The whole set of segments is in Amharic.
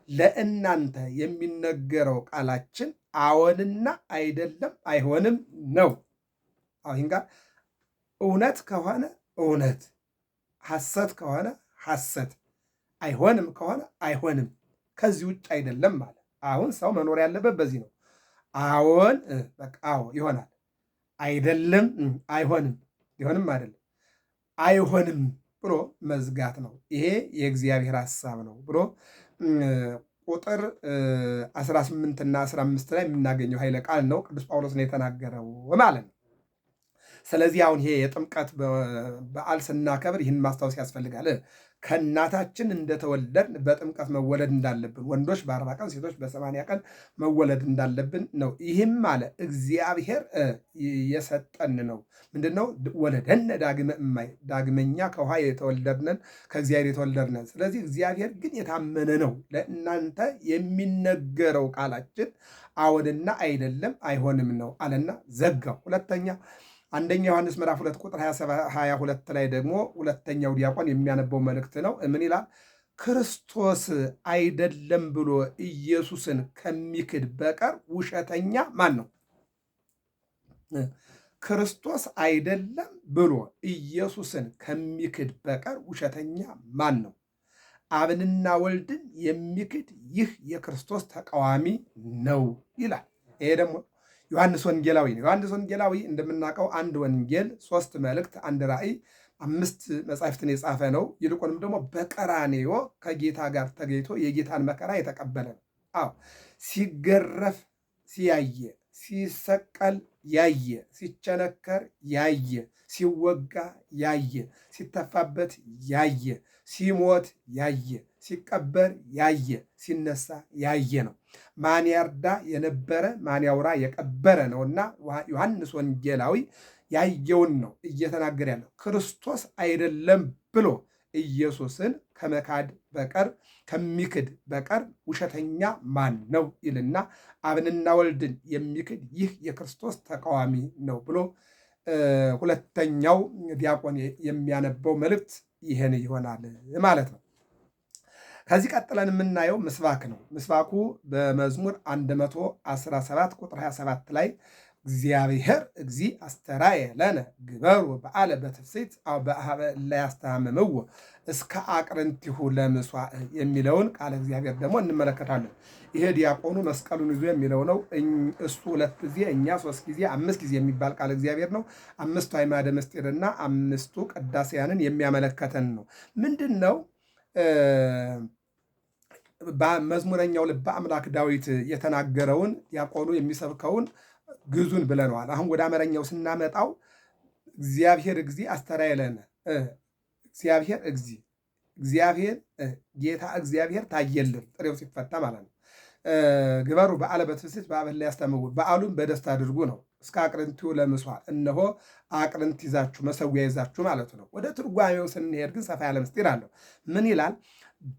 ለእናንተ የሚነገረው ቃላችን አዎንና አይደለም አይሆንም ነው። አሁን ጋር እውነት ከሆነ እውነት፣ ሐሰት ከሆነ ሐሰት፣ አይሆንም ከሆነ አይሆንም፣ ከዚህ ውጭ አይደለም ማለት። አሁን ሰው መኖር ያለበት በዚህ ነው። አዎን በቃ አዎ ይሆናል፣ አይደለም አይሆንም፣ ይሆንም አይደለም አይሆንም ብሎ መዝጋት ነው። ይሄ የእግዚአብሔር ሐሳብ ነው ብሎ ቁጥር 18 እና 15 ላይ የምናገኘው ኃይለ ቃል ነው። ቅዱስ ጳውሎስ ነው የተናገረው ማለት ነው። ስለዚህ አሁን ይሄ የጥምቀት በዓል ስናከብር ይህን ማስታወስ ያስፈልጋል። ከእናታችን እንደተወለድን በጥምቀት መወለድ እንዳለብን፣ ወንዶች በ40 ቀን ሴቶች በ80 ቀን መወለድ እንዳለብን ነው። ይህም አለ እግዚአብሔር የሰጠን ነው። ምንድነው? ወለደነ ዳግመ እማይ፣ ዳግመኛ ከውሃ የተወለድነን ከእግዚአብሔር የተወለድነን። ስለዚህ እግዚአብሔር ግን የታመነ ነው። ለእናንተ የሚነገረው ቃላችን አዎንና አይደለም አይሆንም ነው አለና ዘጋው። ሁለተኛ አንደኛ ዮሐንስ ምዕራፍ 2 ቁጥር 22 ላይ ደግሞ ሁለተኛው ዲያቆን የሚያነበው መልእክት ነው። ምን ይላል? ክርስቶስ አይደለም ብሎ ኢየሱስን ከሚክድ በቀር ውሸተኛ ማን ነው? ክርስቶስ አይደለም ብሎ ኢየሱስን ከሚክድ በቀር ውሸተኛ ማን ነው? አብንና ወልድን የሚክድ ይህ የክርስቶስ ተቃዋሚ ነው ይላል። ይሄ ደግሞ ዮሐንስ ወንጌላዊ ነው። ዮሐንስ ወንጌላዊ እንደምናውቀው አንድ ወንጌል፣ 3 መልእክት፣ አንድ ራእይ፣ 5 መጻሕፍትን የጻፈ ነው። ይልቁንም ደግሞ በቀራንዮ ከጌታ ጋር ተገኝቶ የጌታን መከራ የተቀበለ ነው። አዎ ሲገረፍ ያየ፣ ሲሰቀል ያየ፣ ሲቸነከር ያየ፣ ሲወጋ ያየ፣ ሲተፋበት ያየ፣ ሲሞት ያየ፣ ሲቀበር ያየ፣ ሲነሳ ያየ ነው። ማን ያርዳ የነበረ ማን ያውራ የቀበረ ነውና ዮሐንስ ወንጌላዊ ያየውን ነው እየተናገረ ያለው። ክርስቶስ አይደለም ብሎ ኢየሱስን ከመካድ በቀር ከሚክድ በቀር ውሸተኛ ማን ነው ይልና አብንና ወልድን የሚክድ ይህ የክርስቶስ ተቃዋሚ ነው ብሎ ሁለተኛው ዲያቆን የሚያነበው መልእክት ይሄን ይሆናል ማለት ነው። ከዚህ ቀጥለን የምናየው ምስባክ ነው። ምስባኩ በመዝሙር 117 ቁጥር 27 ላይ እግዚአብሔር እግዚ አስተራየ ለነ ግበሩ በዓለ በትፍሥሕት ለያስተሃምምዎ እስከ አቅርንቲሁ ለምስዋዕ የሚለውን ቃለ እግዚአብሔር ደግሞ እንመለከታለን። ይሄ ዲያቆኑ መስቀሉን ይዞ የሚለው ነው። እሱ 2 ጊዜ እኛ 3 ጊዜ 5 ጊዜ የሚባል ቃለ እግዚአብሔር ነው። 5ቱ አዕማደ ምስጢርና 5ቱ ቅዳሴያንን የሚያመለከተን ነው። ምንድን ነው? በመዝሙረኛው ልበ አምላክ ዳዊት የተናገረውን ዲያቆኑ የሚሰብከውን ግዙን ብለነዋል። አሁን ወደ አማርኛው ስናመጣው እግዚአብሔር እግዚ አስተራየ ለነ፣ እግዚአብሔር እግዚ፣ እግዚአብሔር ጌታ እግዚአብሔር ታየልን፣ ጥሬው ሲፈታ ማለት ነው። ግበሩ በዓለ በትፍሥሕት በአብን ለያስተሃምምዎ፣ በዓሉን በደስታ አድርጉ ነው። እስከ አቅርንቲሁ ለምስዋዕ፣ እነሆ አቅርንት ይዛችሁ መሰዊያ ይዛችሁ ማለት ነው። ወደ ትርጓሜው ስንሄድ ግን ሰፋ ያለ ምስጢር አለው። ምን ይላል?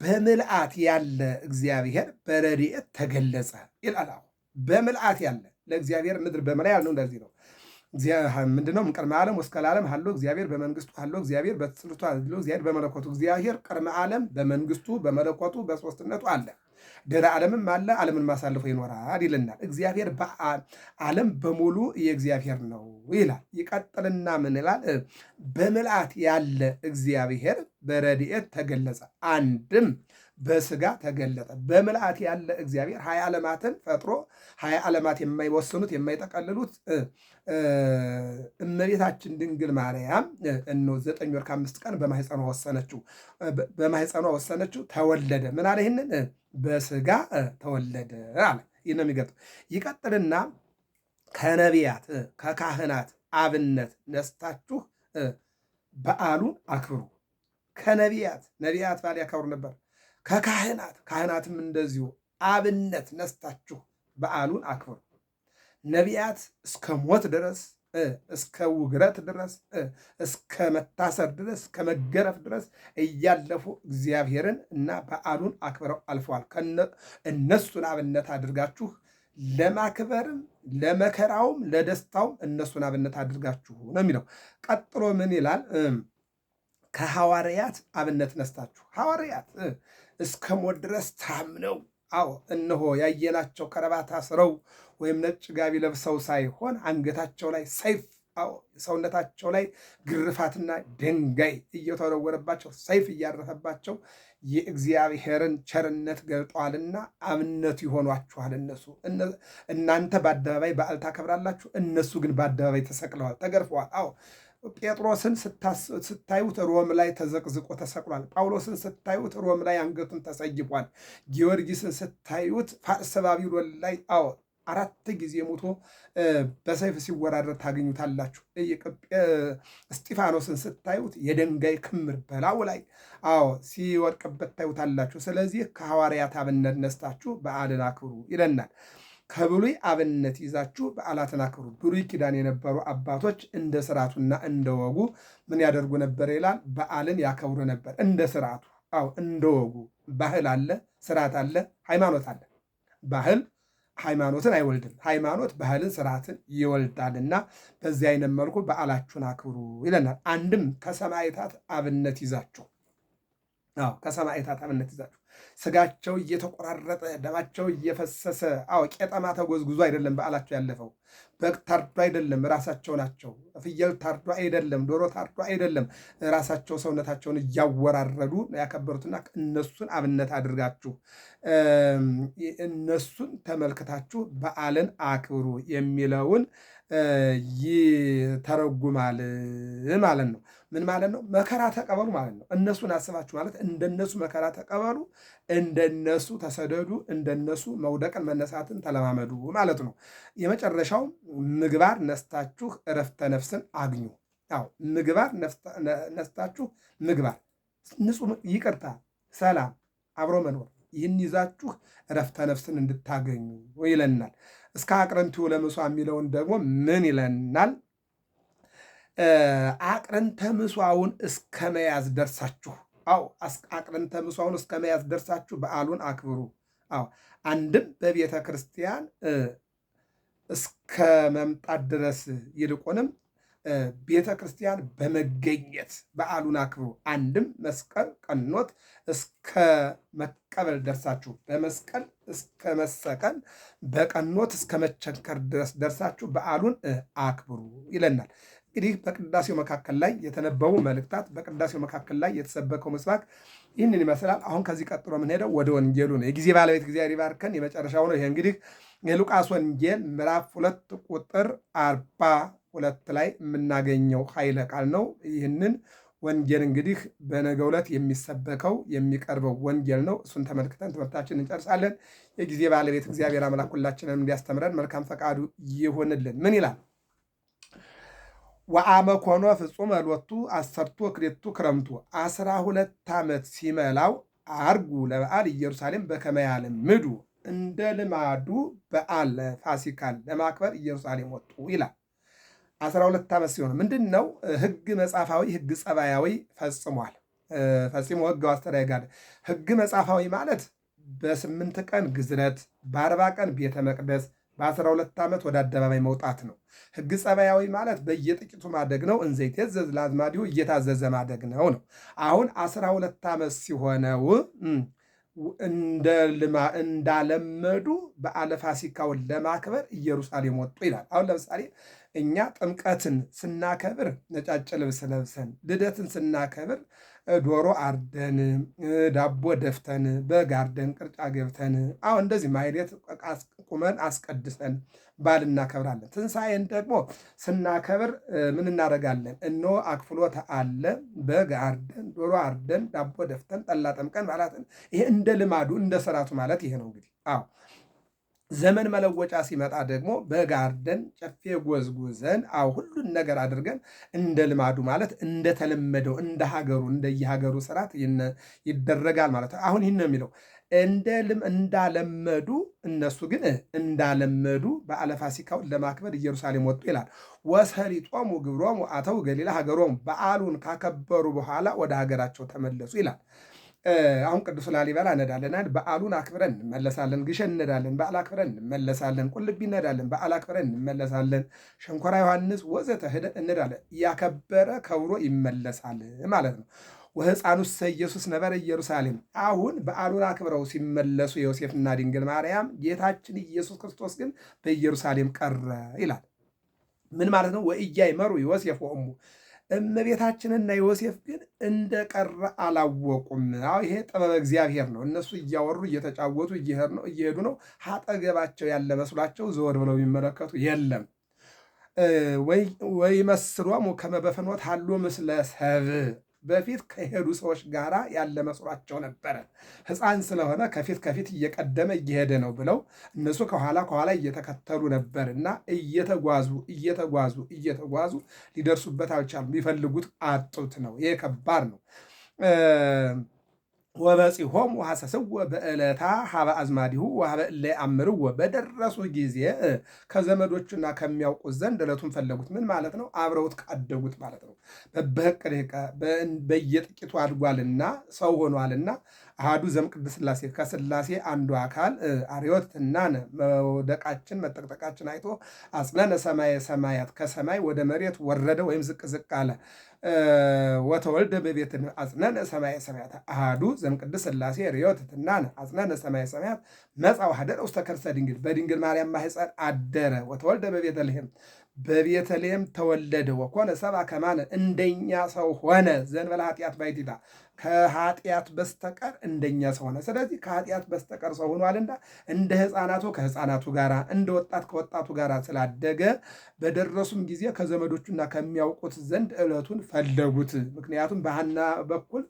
በምልአት ያለ እግዚአብሔር በረድኤት ተገለጸ ይላል። በምልአት ያለ ለእግዚአብሔር ምድር በመላ ያልነው እንደዚህ ነው። ምንድነው? ቅድመ ዓለም ወእስከ ለዓለም ሀሎ እግዚአብሔር በመንግስቱ ሀሎ እግዚአብሔር በትስብእቱ ሀሎ እግዚአብሔር በመለኮቱ። እግዚአብሔር ቅድመ ዓለም በመንግስቱ በመለኮቱ በሦስትነቱ አለ፣ ድህረ ዓለምም አለ፣ ዓለምን ማሳልፎ ይኖራል ይልናል። እግዚአብሔር ዓለም በሙሉ የእግዚአብሔር ነው ይላል። ይቀጥልና ምን ይላል? በምልአት ያለ እግዚአብሔር በረድኤት ተገለጸ፣ አንድም በስጋ ተገለጠ። በምልአት ያለ እግዚአብሔር 20 ዓለማትን ፈጥሮ 20 ዓለማት የማይወስኑት የማይጠቀልሉት እመቤታችን ድንግል ማርያም እነሆ 9 ወር ከ5 ቀን በማኅፀኗ ወሰነችው፣ ተወለደ። ምን አለ? ይህንን በስጋ ተወለደ አለ። ይህ ነው የሚገጥም። ይቀጥልና ከነቢያት ከካህናት አብነት ነስታችሁ በዓሉን አክብሩ። ከነቢያት ነቢያት ባል ያከብሩ ነበር። ከካህናትም እንደዚሁ አብነት ነስታችሁ በዓሉን አክብሩ። ነቢያት እስከ ሞት ድረስ እስከ ውግረት ድረስ እስከ መታሰር ድረስ እስከ መገረፍ ድረስ እያለፉ እግዚአብሔርን እና በዓሉን አክብረው አልፈዋል። እነሱን አብነት አድርጋችሁ ለማክበርም ለመከራውም ለደስታውም እነሱን አብነት አድርጋችሁ ነው የሚለው። ቀጥሎ ምን ይላል? ከሐዋርያት አብነት ነስታችሁ። ሐዋርያት እስከ ሞት ድረስ ታምነው አዎ እነሆ ያየናቸው ከረባት አስረው ወይም ነጭ ጋቢ ለብሰው ሳይሆን አንገታቸው ላይ ሰይፍ አዎ ሰውነታቸው ላይ ግርፋትና ድንጋይ እየተወረወረባቸው ሰይፍ እያረፈባቸው የእግዚአብሔርን ቸርነት ገልጠዋልና አብነት ይሆኗችኋል። እናንተ በአደባባይ በዓል ታከብራላችሁ፣ እነሱ ግን በአደባባይ ተሰቅለዋል፣ ተገርፈዋል። አዎ ጴጥሮስን ስታዩት ሮም ላይ ተዘቅዝቆ ተሰቅሏል። ጳውሎስን ስታዩት ሮም ላይ አንገቱን ተሰይፏል። ጊዮርጊስን ስታዩት ፋርስ ባቢሎን ላይ አዎ 4 ጊዜ ሞቶ በሰይፍ ሲወራረድ ታገኙታላችሁ። እስጢፋኖስን ስታዩት የድንጋይ ክምር በላዩ ላይ አዎ ሲወድቅበት ታዩታላችሁ። ስለዚህ ከሐዋርያት አብነት ነስታችሁ በዓልን አክብሩ ይለናል። ከብሉይ አብነት ይዛችሁ በዓላትን አክብሩ። ብሉይ ኪዳን የነበሩ አባቶች እንደ ስርዓቱና እንደ ወጉ ምን ያደርጉ ነበር ይላል? በዓልን ያከብሩ ነበር እንደ ስርዓቱ። አዎ እንደ ወጉ። ባህል አለ፣ ስርዓት አለ፣ ሃይማኖት አለ። ባህል ሃይማኖትን አይወልድም፣ ሃይማኖት ባህልን ስርዓትን ይወልዳልና በዚህ አይነት መልኩ በዓላችሁን አክብሩ ይለናል። አንድም ከሰማዕታት አብነት ይዛችሁ ከሰማዕታት አብነት ይዛችሁ ስጋቸው እየተቆራረጠ ደማቸው እየፈሰሰ ቄጠማ ተጎዝጉዞ አይደለም በዓላቸው ያለፈው። በግ ታርዶ አይደለም፣ ራሳቸው ናቸው። ፍየል ታርዶ አይደለም፣ ዶሮ ታርዶ አይደለም፣ ራሳቸው ሰውነታቸውን እያወራረዱ ያከበሩትና እነሱን አብነት አድርጋችሁ እነሱን ተመልክታችሁ በዓልን አክብሩ የሚለውን ይተረጉማል ማለት ነው። ምን ማለት ነው? መከራ ተቀበሉ ማለት ነው። እነሱን አስባችሁ ማለት እንደነሱ መከራ ተቀበሉ፣ እንደነሱ ተሰደዱ፣ እንደነሱ መውደቅን መነሳትን ተለማመዱ ማለት ነው። የመጨረሻው ምግባር ነስታችሁ እረፍተ ነፍስን አግኙ። ምግባር ነስታችሁ ምግባር ንጹህ፣ ይቅርታ፣ ሰላም፣ አብሮ መኖር ይህን ይዛችሁ እረፍተ ነፍስን እንድታገኙ ይለናል። እስከ አቅረንቱ ለምሷ የሚለውን ደግሞ ምን ይለናል? አቅረንተ ምሷውን እስከ መያዝ ደርሳችሁ አቅረንተ ምሷውን እስከ መያዝ ደርሳችሁ በዓሉን አክብሩ። አንድም በቤተ ክርስቲያን እስከ መምጣት ድረስ ይልቁንም ቤተ ክርስቲያን በመገኘት በዓሉን አክብሩ። አንድም መስቀል ቀኖት እስከ መቀበል ደርሳችሁ በመስቀል እስከ መሰቀል በቀኖት እስከ መቸንከር ድረስ ደርሳችሁ በዓሉን አክብሩ ይለናል። እንግዲህ በቅዳሴው መካከል ላይ የተነበቡ መልእክታት፣ በቅዳሴው መካከል ላይ የተሰበከው ምስባክ ይህንን ይመስላል። አሁን ከዚህ ቀጥሎ የምንሄደው ወደ ወንጌሉ ነው። የጊዜ ባለቤት እግዚአብሔር ይባርከን። የመጨረሻው ነው ይሄ እንግዲህ የሉቃስ ወንጌል ምዕራፍ 2 ቁጥር 42 ላይ የምናገኘው ኃይለ ቃል ነው። ይህንን ወንጌል እንግዲህ በነገው ዕለት የሚሰበከው የሚቀርበው ወንጌል ነው። እሱን ተመልክተን ትምህርታችን እንጨርሳለን። የጊዜ ባለቤት እግዚአብሔር አምላክ ሁላችንን እንዲያስተምረን መልካም ፈቃዱ ይሁንልን። ምን ይላል? ወአመ ኮኖ ፍጹመ ሎቱ 12 ክረምቱ 12 ዓመት ሲመላው አርጉ ለበዓል ኢየሩሳሌም በከመ ያለምዱ እንደ ልማዱ በዓል ፋሲካን ለማክበር ኢየሩሳሌም ወጡ ይላል። 12 ዓመት ሲሆን ምንድን ነው? ሕግ መጻፋዊ ሕግ ጸባያዊ ፈጽሟል። ፈጽሞ ሕግ አስተዳይ ጋር ሕግ መጻፋዊ ማለት በ8 ቀን ግዝረት፣ በ40 ቀን ቤተ መቅደስ፣ በ12 ዓመት ወደ አደባባይ መውጣት ነው። ሕግ ጸባያዊ ማለት በየጥቂቱ ማደግ ነው። እንዘ ይትዔዘዝ ለአዝማዲሁ እየታዘዘ ማደግ ነው። አሁን 12 ዓመት ሲሆነው እንዳለመዱ በዓለ ፋሲካውን ለማክበር ኢየሩሳሌም ወጡ ይላል። አሁን ለምሳሌ እኛ ጥምቀትን ስናከብር ነጫጭ ልብስ ለብሰን፣ ልደትን ስናከብር ዶሮ አርደን፣ ዳቦ ደፍተን፣ በግ አርደን፣ ቅርጫ ገብተን እንደዚህ ማሕሌት ቁመን አስቀድሰን በዓል እናከብራለን። ትንሣኤን ደግሞ ስናከብር ምን እናደርጋለን? እነሆ አክፍሎት አለ፣ በግ አርደን፣ ዶሮ አርደን፣ ዳቦ ደፍተን፣ ጠላ ጠምቀን በዓላትን። ይሄ እንደ ልማዱ እንደ ስርዓቱ ማለት ይሄ ነው እንግዲህ ዘመን መለወጫ ሲመጣ ደግሞ በግ አርደን ጨፌ ጎዝጉዘን ሁሉን ነገር አድርገን እንደ ልማዱ ማለት እንደተለመደው እንደ ሀገሩ እንደየሀገሩ ስርዓት ይደረጋል ማለት ነው። አሁን ይህን ነው የሚለው እንዳለመዱ እነሱ ግን እንዳለመዱ በዓለ ፋሲካውን ለማክበር ኢየሩሳሌም ወጡ ይላል። ወሰሊጦሙ ግብሮሙ አተው ገሊላ ሀገሮሙ በዓሉን ካከበሩ በኋላ ወደ ሀገራቸው ተመለሱ ይላል። አሁን ቅዱስ ላሊበላ እንሄዳለን፣ በዓሉን አክብረን እንመለሳለን። ግሸን እንሄዳለን፣ በዓል አክብረን እንመለሳለን። ቁልቢ እንሄዳለን፣ በዓል አክብረን እንመለሳለን። ሸንኮራ ዮሐንስ ወዘተ እንሄዳለን። ያከበረ ከብሮ ይመለሳል ማለት ነው። ወሕፃኑሰ ኢየሱስ ነበረ ኢየሩሳሌም። አሁን በዓሉን አክብረው ሲመለሱ ዮሴፍና ድንግል ማርያም ጌታችን ኢየሱስ ክርስቶስ ግን በኢየሩሳሌም ቀረ ይላል። ምን ማለት ነው? ወኢያእመሩ ዮሴፍ ወእሙ እመቤታችንና ዮሴፍ ግን እንደቀረ አላወቁም። ይሄ ጥበበ እግዚአብሔር ነው። እነሱ እያወሩ እየተጫወቱ እየሄዱ ነው። አጠገባቸው ያለ መስሏቸው ዘወር ብለው የሚመለከቱ የለም። ወይ መስሎሙ ከመ በፍኖት ሀሎ ምስለ ሰብእ በፊት ከሄዱ ሰዎች ጋር ያለ መስሏቸው ነበረ። ሕፃን ስለሆነ ከፊት ከፊት እየቀደመ እየሄደ ነው ብለው እነሱ ከኋላ ከኋላ እየተከተሉ ነበር እና እየተጓዙ ሊደርሱበት አልቻሉም። ሊፈልጉት አጡት ነው። ይሄ ከባድ ነው። ወበጺሖሙ ወሐሰስዎ በዕለታ ሀበ አዝማዲሁ ወሀበ እለ ይአምርዎ በደረሱ ጊዜ ከዘመዶቹና ከሚያውቁት ዘንድ ዕለቱን ፈለጉት። ምን ማለት ነው? አብረውት ካደጉት ማለት ነው። በበቅደቀ በየጥቂቱ አድጓልና ሰው ሆኗልና አሐዱ ዘእምቅድስት ሥላሴ ከሥላሴ አንዱ አካል አርዮት ትናነ መውደቃችን መጠቅጠቃችን አይቶ አጽነነ ሰማየ ሰማያት ከሰማይ ወደ መሬት ወረደ ወይም ዝቅ ዝቅ አለ። ወተወልደ በቤትነ አጽነነ ሰማየ ሰማያት አሐዱ ዘእምቅድስት ሥላሴ ርዮት ትናነ አጽነነ ሰማየ ሰማያት መጽአ ወኀደረ ውስተ ከርሰ ድንግል በድንግል ማርያም ማኅፀን አደረ። ወተወልደ በቤተልሔም በቤተልሔም ተወለደ። ወኮነ ሰብአ ከማነ እንደኛ ሰው ሆነ። ዘእንበለ ኃጢአት ባሕቲታ ከኃጢአት በስተቀር እንደኛ ሰው ሆነ። ስለዚህ ከኃጢአት በስተቀር ሰው ሆኗልና እንደ ሕፃናቱ ከሕፃናቱ ጋር እንደ ወጣት ከወጣቱ ጋር ስላደገ በደረሱም ጊዜ ከዘመዶቹና ከሚያውቁት ዘንድ ዕለቱን ፈለጉት። ምክንያቱም በሐና በኩል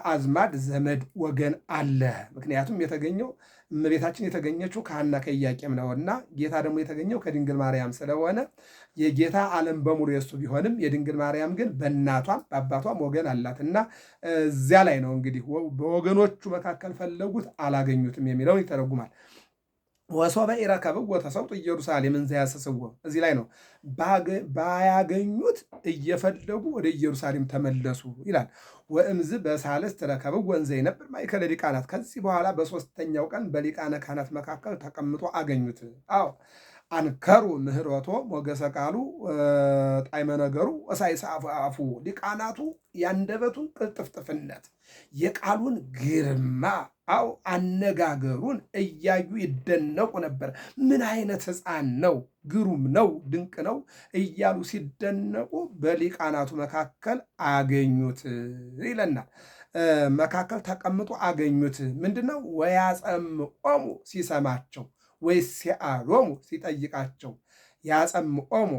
አዝማድ ዘመድ ወገን አለ። ምክንያቱም እመቤታችን የተገኘችው ከሐና ከኢያቄም ነውና ጌታ ደግሞ የተገኘው ከድንግል ማርያም ስለሆነ የጌታ ዓለም በሙሉ የሱ ቢሆንም የድንግል ማርያም ግን በእናቷም በአባቷም ወገን አላትና እዚያ ላይ ነው እንግዲህ በወገኖቹ መካከል ፈለጉት አላገኙትም የሚለውን ይተረጉማል። ወሶበ ኢረከብዎ ተሰውጡ ኢየሩሳሌም እንዘ ያሰስዎ እዚህ ላይ ነው። ባያገኙት እየፈለጉ ወደ ኢየሩሳሌም ተመለሱ ይላል። ወእምዝ በሳልስት ረከብዎ እንዘ ይነብር ማእከለ ሊቃናት ከዚህ በኋላ በሦስተኛው ቀን በሊቃነ ካህናት መካከል ተቀምጦ አገኙት። አንከሩ ምህረቶ ሞገሰ ቃሉ ጣዕመ ነገሩ ወሳይሰ አፉ ሊቃናቱ ያንደበቱን ቅልጥፍጥፍነት የቃሉን ግርማ አነጋገሩን እያዩ ይደነቁ ነበር። ምን አይነት ሕፃን ነው! ግሩም ነው! ድንቅ ነው! እያሉ ሲደነቁ በሊቃናቱ መካከል አገኙት ይለናል። መካከል ተቀምጦ አገኙት። ምንድነው? ወያጸምዖሙ ሲሰማቸው ወይስ ሲአሎሙ ሲጠይቃቸው፣ ያጸምዖሙ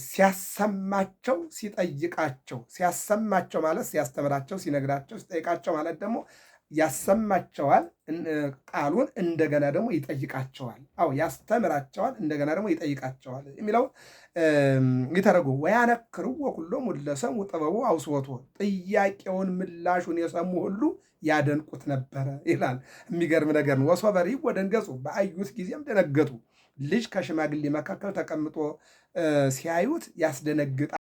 ሲያሰማቸው ሲጠይቃቸው። ሲያሰማቸው ማለት ሲያስተምራቸው፣ ሲነግራቸው፣ ሲጠይቃቸው ማለት ደግሞ ያሰማቸዋል ቃሉን እንደገና ደግሞ ይጠይቃቸዋል። ያስተምራቸዋል እንደገና ደግሞ ይጠይቃቸዋል የሚለው ይተረጉም። ወያነክርዎ ኩሎሙ ለሰሙ ጥበቡ አውስወቶ ጥያቄውን ምላሹን የሰሙ ሁሉ ያደንቁት ነበረ ይላል። የሚገርም ነገር ነው። ወሶበ ርኢዎ ወደንገጹ በአዩት ጊዜም ደነገጡ። ልጅ ከሽማግሌ መካከል ተቀምጦ ሲያዩት ያስደነግጣል።